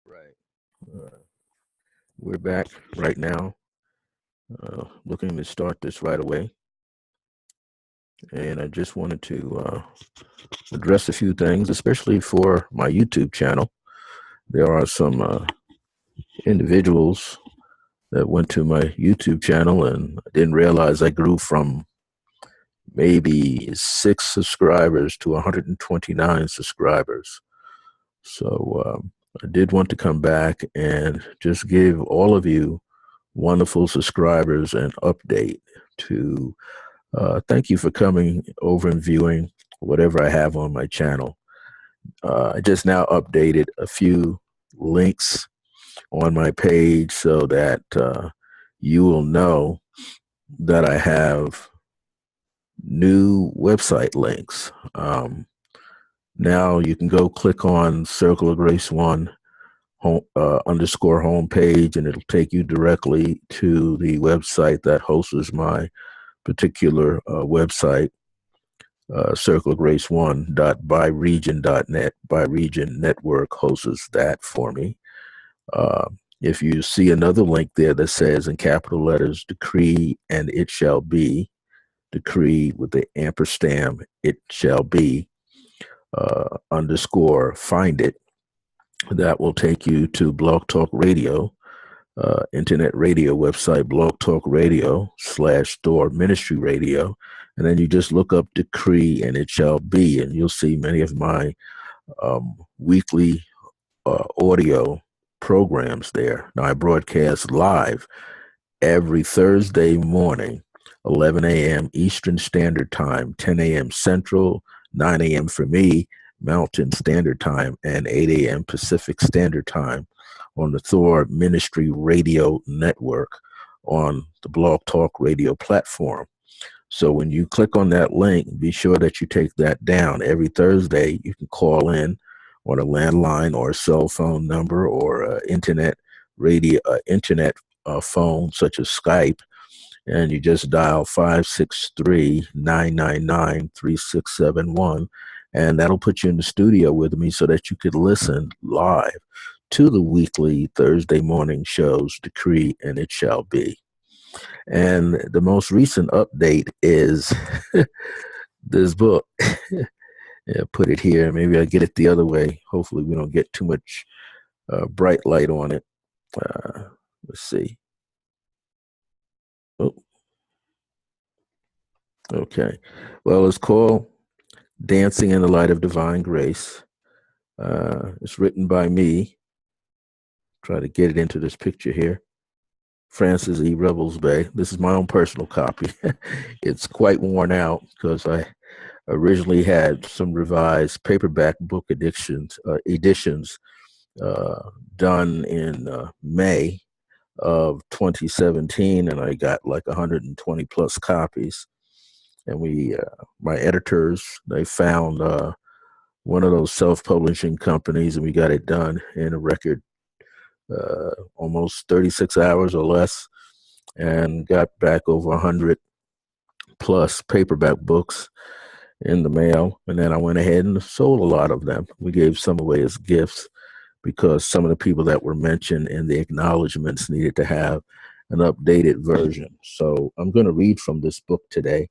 Right. Uh, we're back right now, looking to start this right away. And I just wanted to address a few things, especially for my YouTube channel. There are some individuals that went to my YouTube channel, and I didn't realize I grew from maybe 6 subscribers to 129 subscribers. So I did want to come back and just give all of you wonderful subscribers an update to thank you for coming over and viewing whatever I have on my channel. I just now updated a few links on my page so that you will know that I have new website links. Now you can go click on Circle of Grace 1 underscore homepage, and it'll take you directly to the website that hosts my particular website, Circle of Grace 1.byregion.net. Byregion Network hosts that for me. If you see another link there that says in capital letters, decree and it shall be, decree with the ampersand, it shall be, underscore find it, that will take you to Blog Talk Radio, internet radio website, Blog Talk Radio /store ministry radio. And then you just look up decree and it shall be, and you'll see many of my weekly audio programs there. Now I broadcast live every Thursday morning, 11 a.m. Eastern Standard Time, 10 a.m. Central, 9 a.m. for me, Mountain Standard Time, and 8 a.m. Pacific Standard Time on the Thor Ministry Radio Network on the Blog Talk Radio platform. So when you click on that link, be sure that you take that down. Every Thursday, you can call in on a landline or a cell phone number or internet radio, internet phone such as Skype, and you just dial 563-999-3671, and that'll put you in the studio with me so that you could listen live to the weekly Thursday morning shows, Decree and It Shall Be. And the most recent update is this book. Yeah, put it here. Maybe I'll get it the other way. Hopefully we don't get too much bright light on it. Let's see. Oh, okay. Well, it's called Dancing in the Light of Divine Grace. It's written by me. Try to get it into this picture here. Francis Revels-Bey. This is my own personal copy. It's quite worn out because I originally had some revised paperback book editions done in May of 2017, and I got like 120 plus copies. And my editors, they found one of those self-publishing companies, and we got it done in a record almost 36 hours or less, and got back over 100 plus paperback books in the mail. And then I went ahead and sold a lot of them. We gave some away as gifts because some of the people that were mentioned in the acknowledgments needed to have an updated version. So I'm going to read from this book today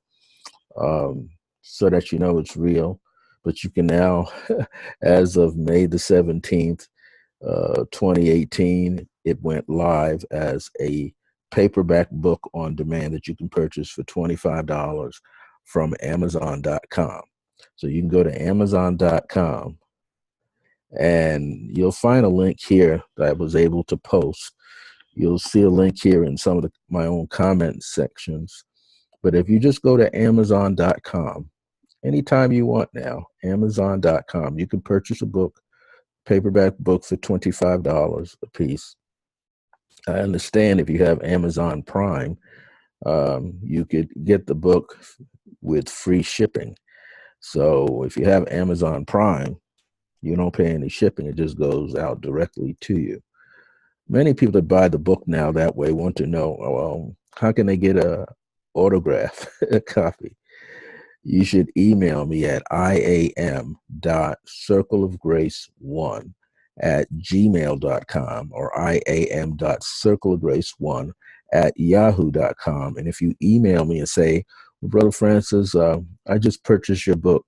so that you know it's real. But you can now, as of May the 17th, 2018, it went live as a paperback book on demand that you can purchase for $25 from Amazon.com. So you can go to Amazon.com and you'll find a link here that I was able to post. You'll see a link here in some of my own comment sections. But if you just go to Amazon.com, anytime you want now, Amazon.com, you can purchase a book, paperback book for $25 a piece. I understand if you have Amazon Prime, you could get the book with free shipping. So if you have Amazon Prime, you don't pay any shipping. It just goes out directly to you. Many people that buy the book now that way want to know, well, how can they get a autograph copy? You should email me at iam.circleofgrace1 iam.circleofgrace1 or iam.circleofgrace1 @yahoo.com. And if you email me and say, well, Brother Francis, I just purchased your book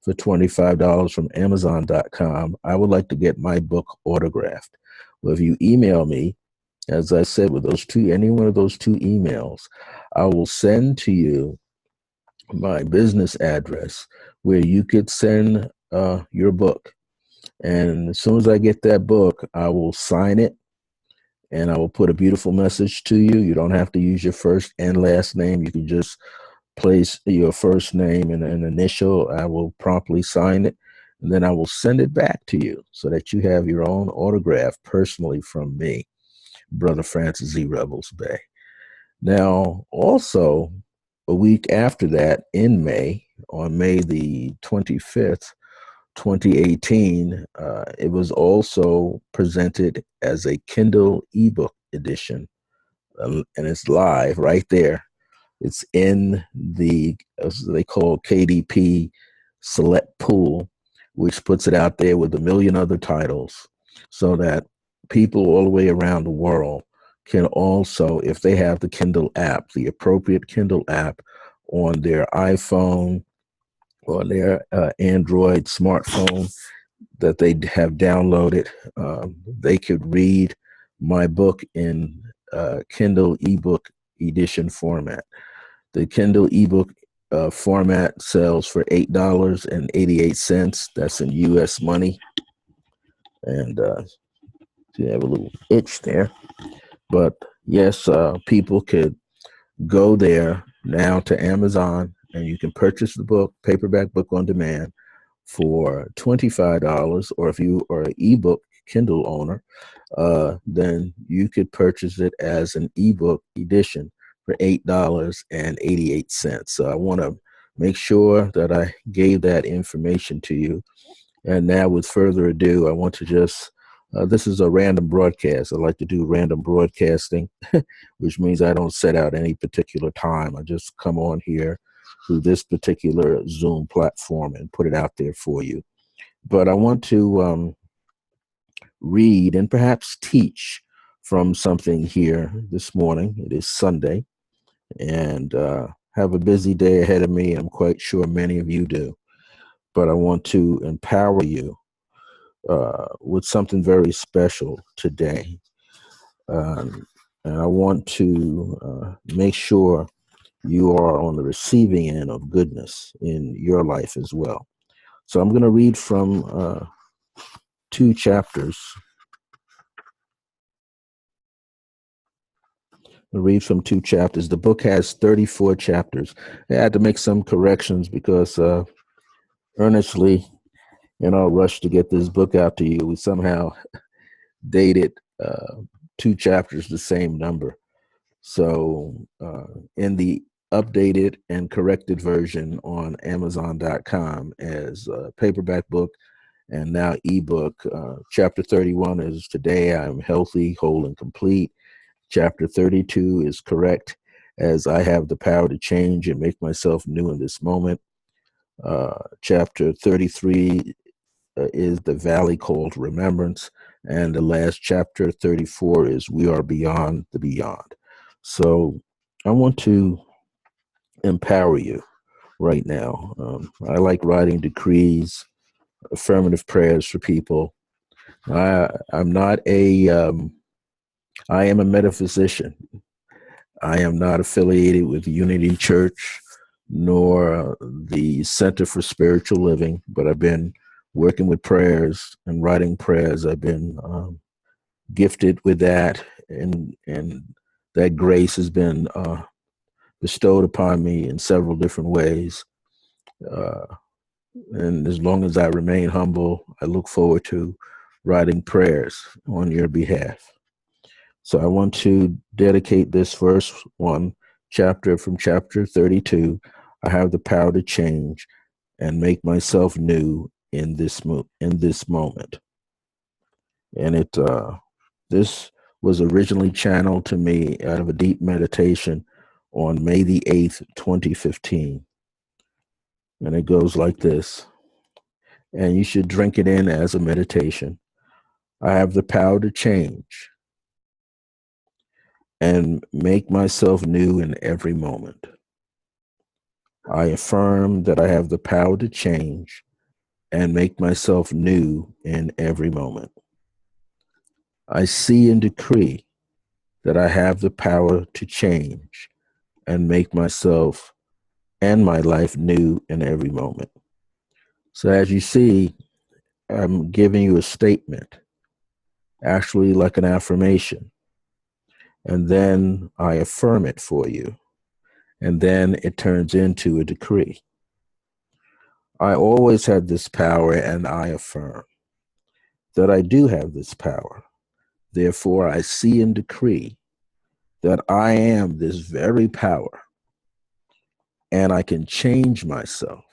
for $25 from Amazon.com. I would like to get my book autographed. Well, if you email me, as I said, with those two, any one of those two emails, I will send to you my business address where you could send your book. And as soon as I get that book, I will sign it and I will put a beautiful message to you. You don't have to use your first and last name. You can just place your first name and an initial. I will promptly sign it, and then I will send it back to you so that you have your own autograph personally from me, Brother Francis E. Revels-Bey. Now, also, a week after that, in May, on May the 25th, 2018, it was also presented as a Kindle ebook edition, and it's live right there. It's in the, as they call, KDP Select Pool, which puts it out there with a million other titles so that people all the way around the world can also, if they have the Kindle app, the appropriate Kindle app on their iPhone or their Android smartphone that they have downloaded, they could read my book in Kindle ebook edition format. The Kindle ebook format sells for $8.88. That's in US money. And you have a little itch there. But yes, people could go there now to Amazon and you can purchase the book, paperback book on demand, for $25. Or if you are an ebook Kindle owner, then you could purchase it as an ebook edition for $8.88. So I want to make sure that I gave that information to you. And now, with further ado, I want to just, this is a random broadcast. I like to do random broadcasting, which means I don't set out any particular time. I just come on here through this particular Zoom platform and put it out there for you. But I want to read and perhaps teach from something here this morning. It is Sunday, and have a busy day ahead of me. I'm quite sure many of you do. But I want to empower you with something very special today. And I want to make sure you are on the receiving end of goodness in your life as well. So I'm going to read from two chapters. The book has 34 chapters. I had to make some corrections because earnestly, in our rush to get this book out to you, we somehow dated two chapters the same number. So in the updated and corrected version on Amazon.com as a paperback book and now ebook, chapter 31 is Today I Am Healthy, Whole, and Complete. Chapter 32 is Correct, as I Have the Power to Change and Make Myself New in This Moment. Chapter 33 is The Valley Called Remembrance. And the last chapter, 34, is We Are Beyond the Beyond. So I want to empower you right now. I like writing decrees, affirmative prayers for people. I'm not I am a metaphysician. I am not affiliated with Unity Church nor the Center for Spiritual Living, but I've been working with prayers and writing prayers. I've been gifted with that, and that grace has been bestowed upon me in several different ways. And as long as I remain humble, I look forward to writing prayers on your behalf. So I want to dedicate this first one chapter from chapter 32. I have the power to change and make myself new in this moment. And this was originally channeled to me out of a deep meditation on May the 8th, 2015. And it goes like this. And you should drink it in as a meditation. I have the power to change and make myself new in every moment. I affirm that I have the power to change and make myself new in every moment. I see and decree that I have the power to change and make myself and my life new in every moment. So as you see, I'm giving you a statement, actually like an affirmation, and then I affirm it for you, and then it turns into a decree. I always had this power, and I affirm that I do have this power. Therefore, I see and decree that I am this very power, and I can change myself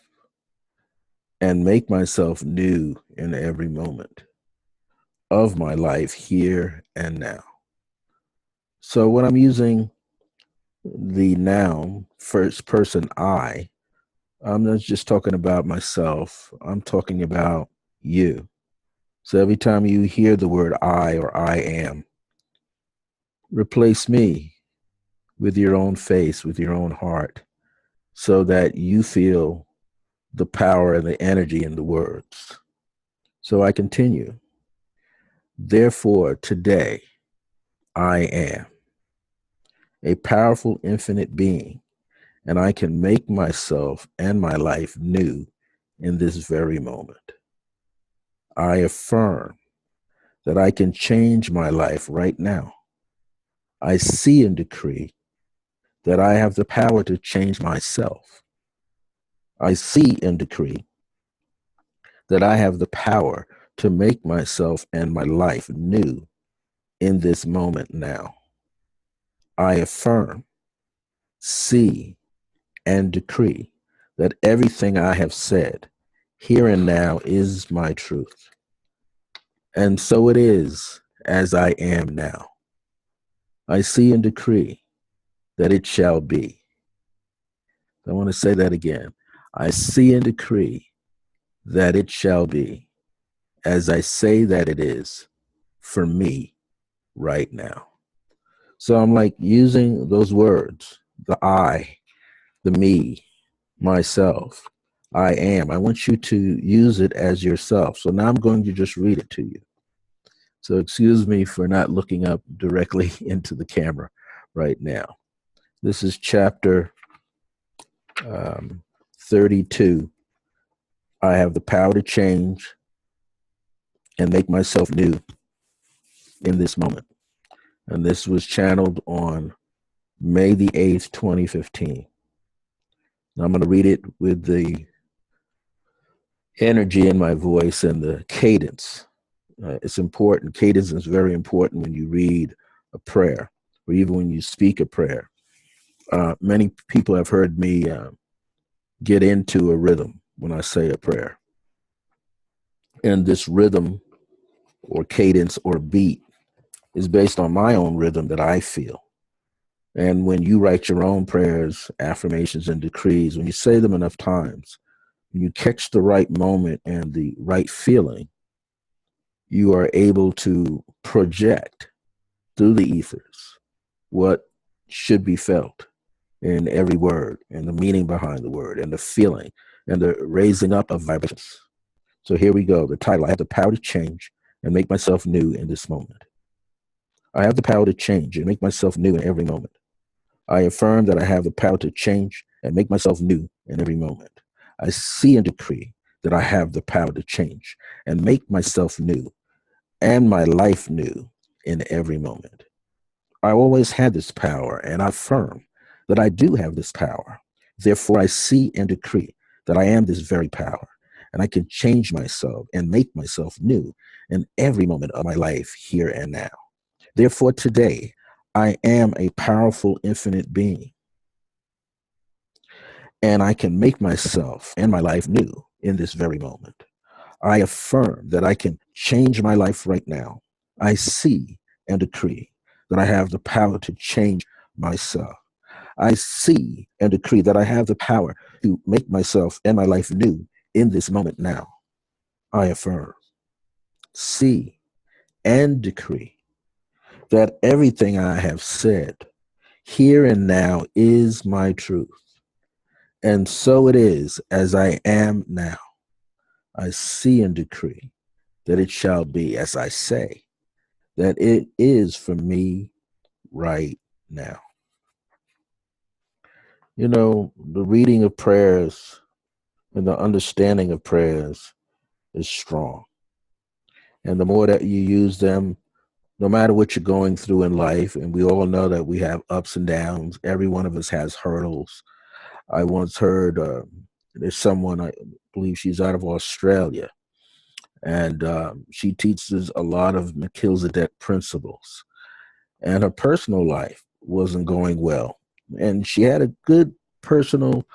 and make myself new in every moment of my life here and now. So when I'm using the noun first person I'm not just talking about myself, I'm talking about you. So every time you hear the word I or I am, replace me with your own face, with your own heart, so that you feel the power and the energy in the words. So I continue. Therefore, today, I am a powerful, infinite being, and I can make myself and my life new in this very moment. I affirm that I can change my life right now. I see and decree that I have the power to change myself. I see and decree that I have the power to make myself and my life new in this moment now. I affirm, see, and decree that everything I have said here and now is my truth. And so it is as I am now. I see and decree that it shall be. I want to say that again. I see and decree that it shall be as I say that it is for me right now. So I'm like using those words, the I, the me, myself, I am. I want you to use it as yourself. So now I'm going to just read it to you. So excuse me for not looking up directly into the camera right now. This is chapter 32. I have the power to change and make myself new in this moment. And this was channeled on May the 8th, 2015. Now I'm going to read it with the energy in my voice and the cadence. It's important. Cadence is very important when you read a prayer or even when you speak a prayer. Many people have heard me get into a rhythm when I say a prayer. And this rhythm or cadence or beat is based on my own rhythm that I feel. And when you write your own prayers, affirmations, and decrees, when you say them enough times, when you catch the right moment and the right feeling, you are able to project through the ethers what should be felt in every word and the meaning behind the word and the feeling and the raising up of vibrations. So here we go. The title, I have the power to change and make myself new in this moment. I have the power to change and make myself new in every moment. I affirm that I have the power to change and make myself new in every moment. I see and decree that I have the power to change and make myself new and my life new in every moment. I always had this power, and I affirm that I do have this power. Therefore, I see and decree that I am this very power, and I can change myself and make myself new in every moment of my life here and now. Therefore, today, I am a powerful, infinite being, and I can make myself and my life new in this very moment. I affirm that I can change my life right now. I see and decree that I have the power to change myself. I see and decree that I have the power to make myself and my life new in this moment now. I affirm, see, and decree that everything I have said here and now is my truth. And so it is as I am now. I see and decree that it shall be as I say, that it is for me right now. You know, the reading of prayers and the understanding of prayers is strong. And the more that you use them, no matter what you're going through in life, and we all know that we have ups and downs, every one of us has hurdles. I once heard there's someone, I believe she's out of Australia, and she teaches a lot of Melchizedek principles. And her personal life wasn't going well. And she had a good personal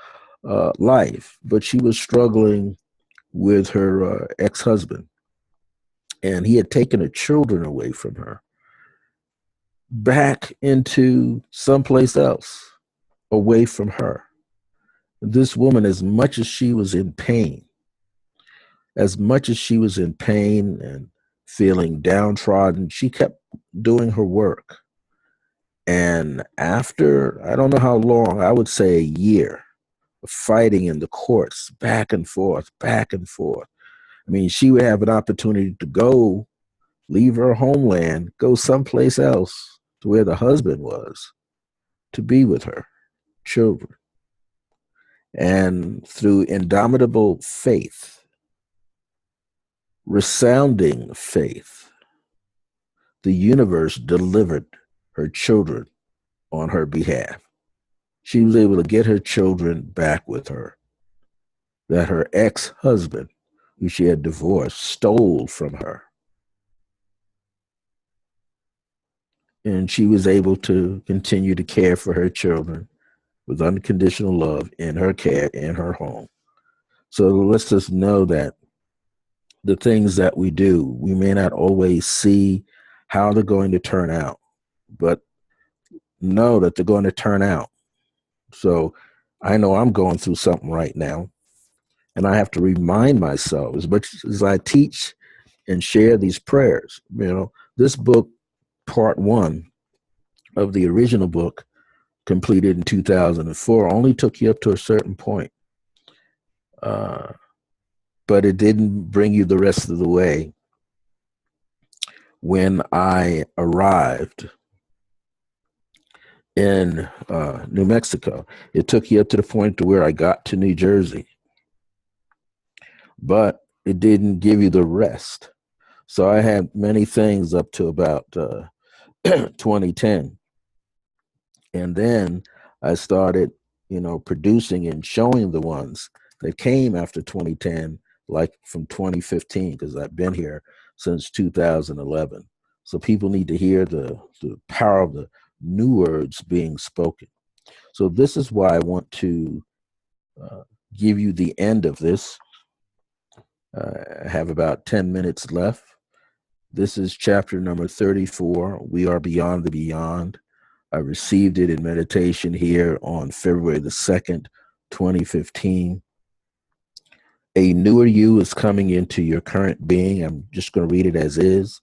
life, but she was struggling with her ex-husband. And he had taken her children away from her back into someplace else, away from her. This woman, as much as she was in pain, and feeling downtrodden, she kept doing her work. And after, I don't know how long, I would say a year of fighting in the courts, back and forth, back and forth. I mean, she would have an opportunity to go, leave her homeland, go someplace else to where the husband was, to be with her children. And through indomitable faith, resounding faith, the universe delivered her children on her behalf. She was able to get her children back with her, that her ex-husband, who she had divorced, stole from her. And she was able to continue to care for her children with unconditional love in her care, in her home. So let's just know that the things that we do, we may not always see how they're going to turn out, but know that they're going to turn out. So I know I'm going through something right now, and I have to remind myself, as much as I teach and share these prayers, this book, part one of the original book, completed in 2004, only took you up to a certain point. But it didn't bring you the rest of the way. When I arrived in New Mexico, it took you up to the point to where I got to New Jersey, but it didn't give you the rest. So I had many things up to about 2010. And then I started, producing and showing the ones that came after 2010, like from 2015, because I've been here since 2011. So people need to hear the power of the new words being spoken. So this is why I want to give you the end of this. I have about 10 minutes left. This is chapter number 34, We Are Beyond the Beyond. I received it in meditation here on February the 2nd, 2015. A newer you is coming into your current being. I'm just going to read it as is.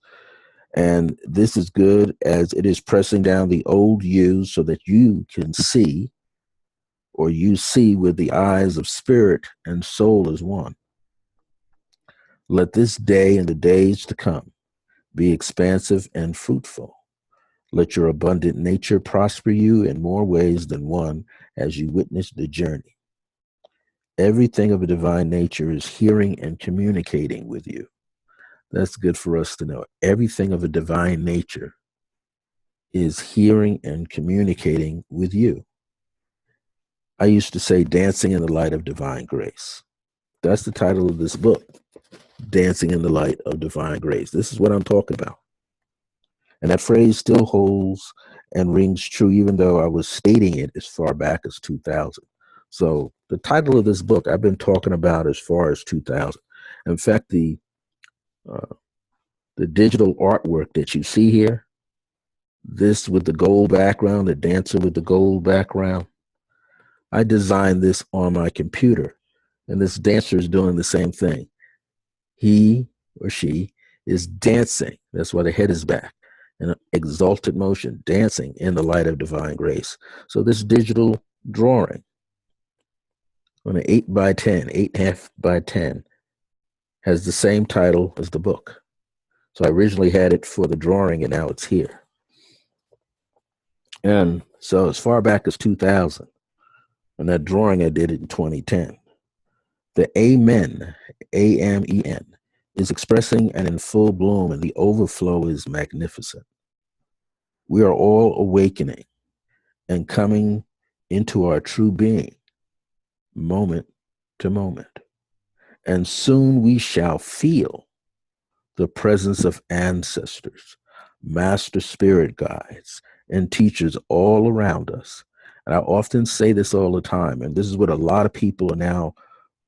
And this is good, as it is pressing down the old you so that you can see, or you see with the eyes of spirit and soul as one. Let this day and the days to come be expansive and fruitful. Let your abundant nature prosper you in more ways than one as you witness the journey. Everything of a divine nature is hearing and communicating with you. That's good for us to know. Everything of a divine nature is hearing and communicating with you. I used to say dancing in the light of divine grace. That's the title of this book, Dancing in the Light of Divine Grace. This is what I'm talking about. And that phrase still holds and rings true, even though I was stating it as far back as 2000. So the title of this book I've been talking about as far as 2000. In fact, the digital artwork that you see here, this with the gold background, the dancer with the gold background, I designed this on my computer, and this dancer is doing the same thing. He or she is dancing. That's why the head is back. An exalted motion, dancing in the light of divine grace. So this digital drawing on an 8 by 10, 8.5 by 10, has the same title as the book. So I originally had it for the drawing, and now it's here. And so as far back as 2000, and that drawing I did it in 2010. The Amen, A-M-E-N, is expressing and in full bloom, and the overflow is magnificent. We are all awakening and coming into our true being, moment to moment. And soon we shall feel the presence of ancestors, master spirit guides, and teachers all around us. And I often say this all the time, and this is what a lot of people are now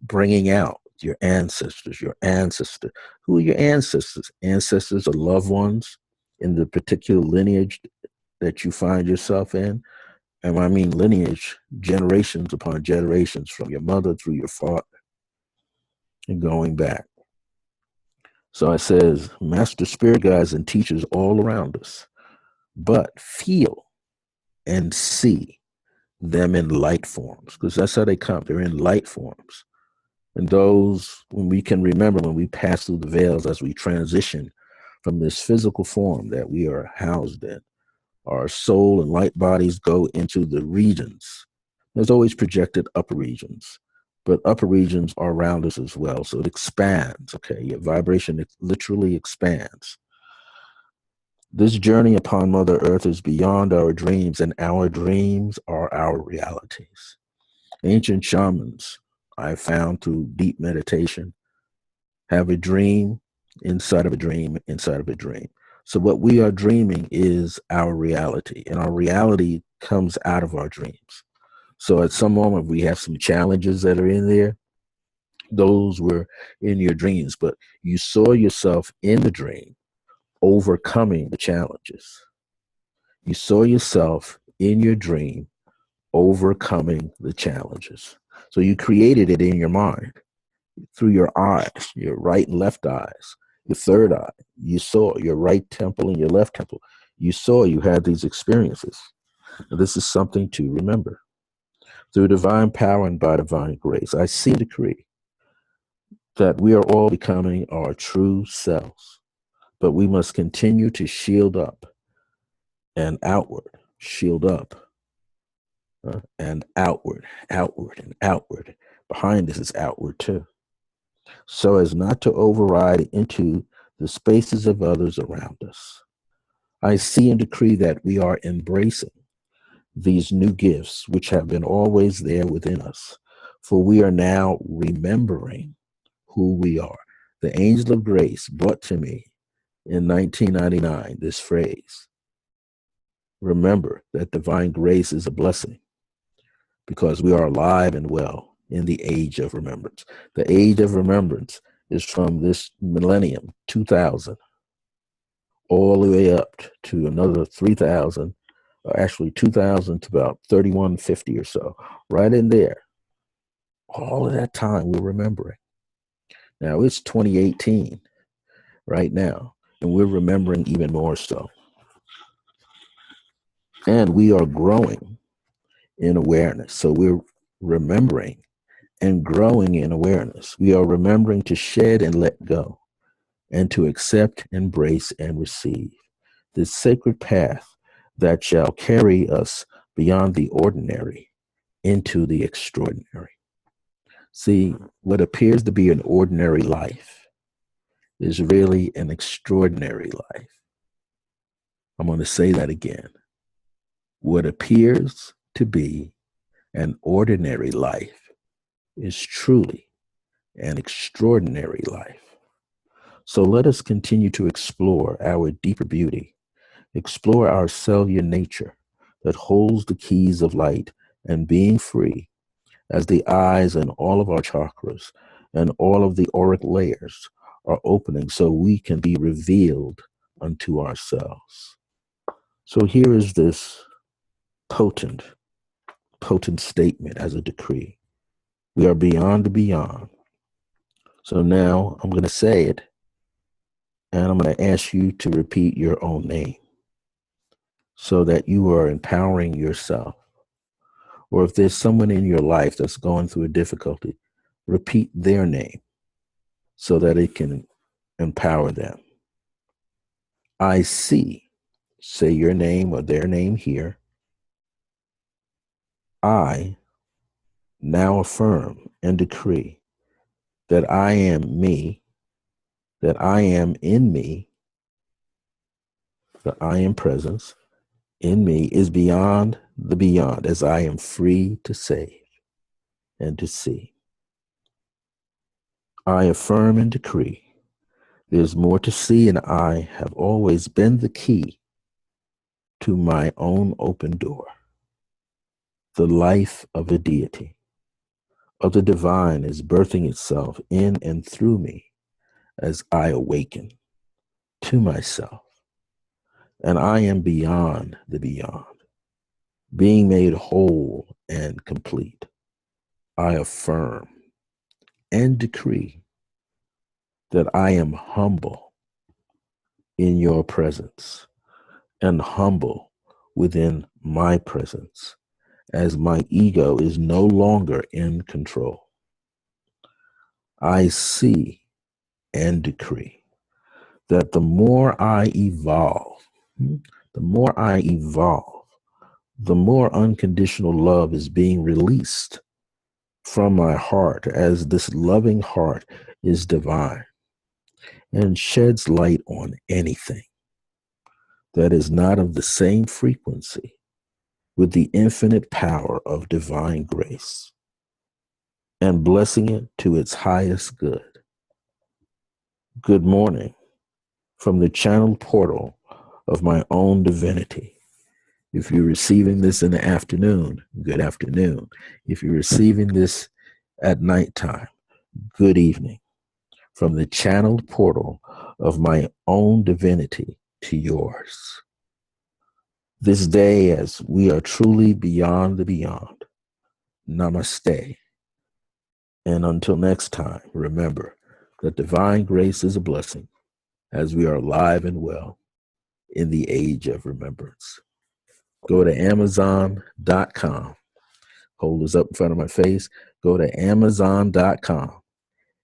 bringing out. Your ancestors, your ancestor. Who are your ancestors? Ancestors are loved ones in the particular lineage that you find yourself in. And when I mean lineage, generations upon generations, from your mother through your father and going back. So it says, master spirit guides and teachers all around us, but feel and see them in light forms, because that's how they come. They're in light forms. And those, when we can remember, when we pass through the veils as we transition from this physical form that we are housed in, our soul and light bodies go into the regions. There's always projected upper regions, but upper regions are around us as well. So it expands, okay? Your vibration literally expands. This journey upon Mother Earth is beyond our dreams, and our dreams are our realities. Ancient shamans, I found through deep meditation, have a dream inside of a dream inside of a dream. So what we are dreaming is our reality, and our reality comes out of our dreams. So at some moment we have some challenges that are in there. Those were in your dreams, but you saw yourself in the dream overcoming the challenges. You saw yourself in your dream overcoming the challenges. So you created it in your mind through your eyes, your right and left eyes, your third eye. You saw your right temple and your left temple. You saw you had these experiences. And this is something to remember. Through divine power and by divine grace, I see and decree that we are all becoming our true selves, but we must continue to shield up and outward, shield up and outward, outward and outward. Behind this is outward too, so as not to override into the spaces of others around us. I see and decree that we are embracing these new gifts which have been always there within us, for we are now remembering who we are. The angel of grace brought to me in 1999 this phrase: remember that divine grace is a blessing, because we are alive and well in the age of remembrance. The age of remembrance is from this millennium, 2000, all the way up to another 3000, or actually 2000 to about 3150 or so, right in there. All of that time we're remembering. Now it's 2018 right now, and we're remembering even more so. And we are growing in awareness. So we're remembering and growing in awareness. We are remembering to shed and let go, and to accept, embrace, and receive this sacred path that shall carry us beyond the ordinary into the extraordinary. See, what appears to be an ordinary life is really an extraordinary life. I'm going to say that again. What appears to be an ordinary life is truly an extraordinary life. So let us continue to explore our deeper beauty, explore our cellular nature that holds the keys of light and being free, as the eyes and all of our chakras and all of the auric layers are opening so we can be revealed unto ourselves. So here is this potent statement as a decree. We are beyond the beyond. So now I'm going to say it, And I'm going to ask you to repeat your own name so that you are empowering yourself. Or if there's someone in your life that's going through a difficulty, repeat their name so that it can empower them. I see. Say your name or their name here. I now affirm and decree that I am me, that I am in me, that I am presence in me is beyond the beyond, as I am free to save and to see. I affirm and decree there's more to see, and I have always been the key to my own open door. The life of a deity, of the divine, is birthing itself in and through me as I awaken to myself. And I am beyond the beyond, being made whole and complete. I affirm and decree that I am humble in your presence and humble within my presence, as my ego is no longer in control. I see and decree that the more I evolve, the more unconditional love is being released from my heart, as this loving heart is divine and sheds light on anything that is not of the same frequency with the infinite power of divine grace, and blessing it to its highest good. Good morning from the channeled portal of my own divinity. If you're receiving this in the afternoon, good afternoon. If you're receiving this at nighttime, good evening. From the channeled portal of my own divinity to yours. This day, as we are truly beyond the beyond, namaste. And until next time, remember that divine grace is a blessing as we are alive and well in the age of remembrance. Go to Amazon.com. Hold this up in front of my face. Go to Amazon.com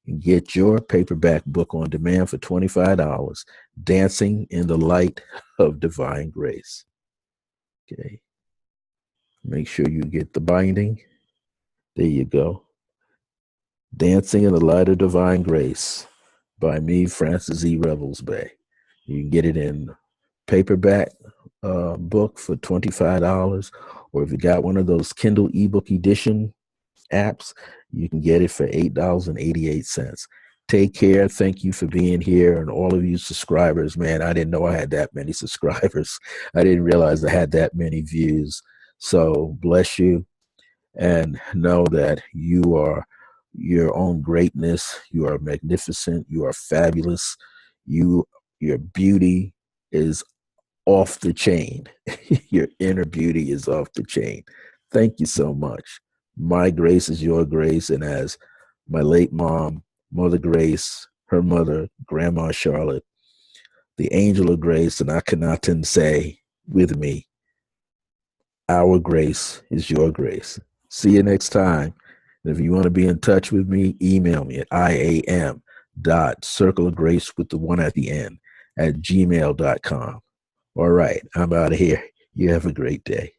and get your paperback book on demand for $25, Dancing in the Light of Divine Grace. Okay. Make sure you get the binding. There you go. Dancing in the Light of Divine Grace by me, Francis Revels-Bey. You can get it in paperback book for $25, or if you got one of those Kindle ebook edition apps, you can get it for $8.88. Take care. Thank you for being here, and all of you subscribers. Man, I didn't know I had that many subscribers. I didn't realize I had that many views. So bless you, and know that you are your own greatness. You are magnificent. You are fabulous. Your beauty is off the chain. Your inner beauty is off the chain. Thank you so much. My grace is your grace. And as my late mom, Mother Grace, her mother, Grandma Charlotte, the angel of grace, and Akhenaten say with me, our grace is your grace. See you next time. And if you want to be in touch with me, email me at iam.circleofgrace with the one at the end at gmail.com. All right, I'm out of here. You have a great day.